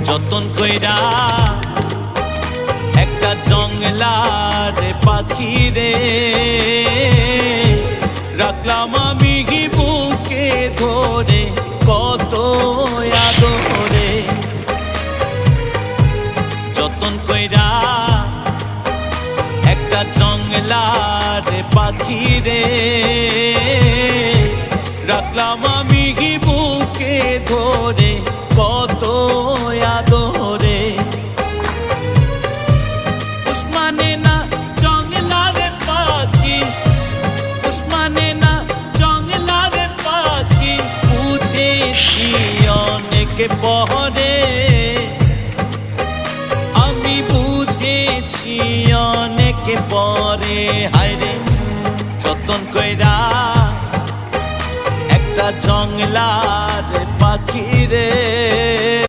যতন কইরা একটা জংলার পাখি রে রাখলাম আমি বুকে ধরে কত আদরে। যতন কইরা একটা জংলার পাখি রে রাখলাম আমি বুকে ধরে কত আদরে। উসমানে না জংলার পাখি, উসমানে না জংলার পাখি, বুঝেছি অনেক পরে, আমি বুঝেছি অনেক পরে। হায়রে যতন কইরা একটা জংলার পাখি রে।